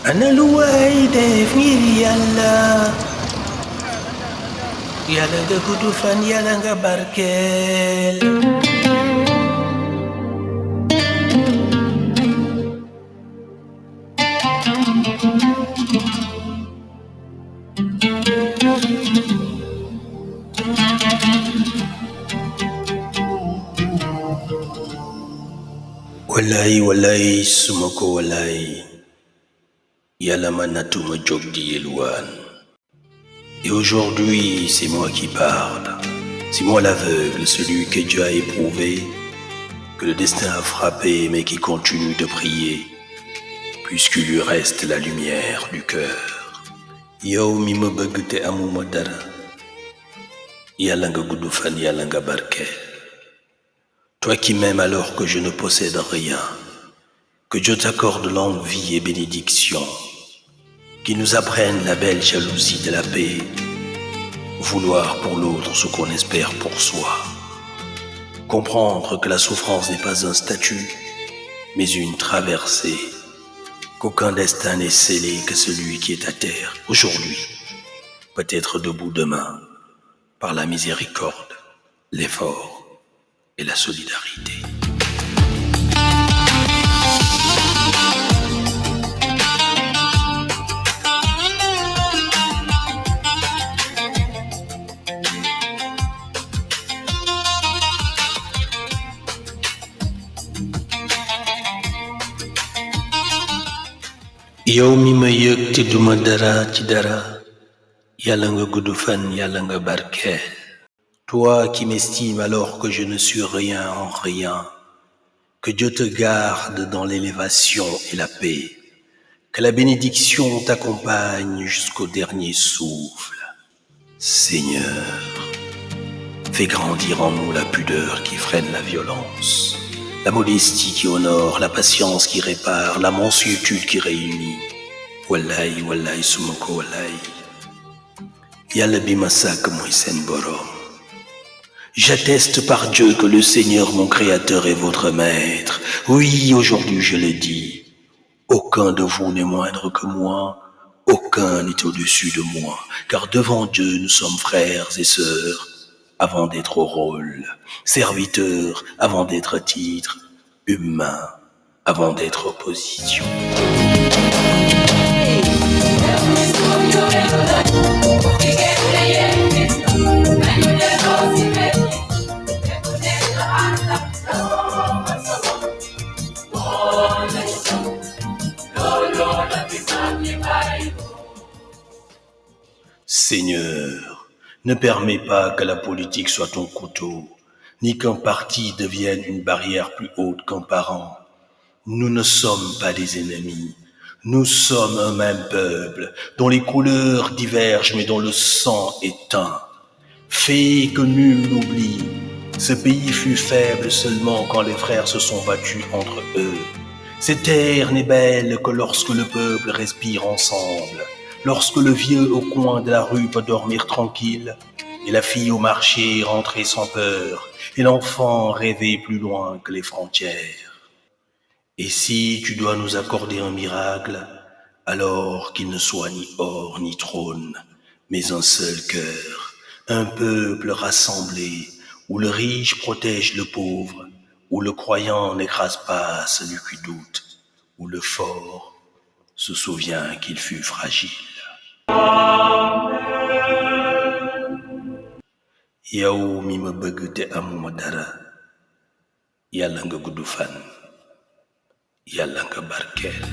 أنا الوحيدة في يلا يلا دا كدو فان يلا باركل Wallahi sumako wallahi yalla manatuma jogdi elouan. Et aujourd'hui, c'est moi qui parle. C'est moi l'aveugle, celui que Dieu a éprouvé, que le destin a frappé, mais qui continue de prier, puisqu'il lui reste la lumière du cœur. Yow mi ma bëgg te amuma dara, yalla nga gudd fan, yalla nga barkeel. Toi qui m'aimes alors que je ne possède rien, que Dieu t'accorde longue vie et bénédiction, qui nous apprenne la belle jalousie de la paix, vouloir pour l'autre ce qu'on espère pour soi, comprendre que la souffrance n'est pas un statut, mais une traversée, qu'aucun destin n'est scellé que celui qui est à terre aujourd'hui, peut être debout demain, par la miséricorde, l'effort et la solidarité. Yow mi ma yëg te duma dara ci dara, yàlla nga gudd fan, yàlla nga barkeel. Toi qui m'estimes alors que je ne suis rien en rien, que Dieu te garde dans l'élévation et la paix, que la bénédiction t'accompagne jusqu'au dernier souffle. Seigneur, fais grandir en nous la pudeur qui freine la violence, la modestie qui honore, la patience qui répare, la mansuétude qui réunit. Wallahi sumako wallahi yàlla bi ma sàkk mooy seen borom. J'atteste par Dieu que le Seigneur mon Créateur est votre Maître. Oui, aujourd'hui je le dis, aucun de vous n'est moindre que moi, aucun n'est au-dessus de moi, car devant Dieu nous sommes frères et sœurs avant d'être au rôle, serviteurs avant d'être titres, humains avant d'être opposition. Seigneur, ne permets pas que la politique soit ton couteau, ni qu'un parti devienne une barrière plus haute qu'un parent. Nous ne sommes pas des ennemis, nous sommes un même peuple, dont les couleurs divergent mais dont le sang est un. Fais que nul n'oublie, ce pays fut faible seulement quand les frères se sont battus entre eux. Cette terre n'est belle que lorsque le peuple respire ensemble, lorsque le vieux au coin de la rue peut dormir tranquille, et la fille au marché rentrer sans peur, et l'enfant rêver plus loin que les frontières. Et si tu dois nous accorder un miracle, alors qu'il ne soit ni or ni trône, mais un seul cœur, un peuple rassemblé, où le riche protège le pauvre, où le croyant n'écrase pas celui qui doute, où le fort se souvient qu'il fut fragile. Yow mi ma bëgg te amuma dara, yàlla nga gudd fan, yàlla nga barkeel.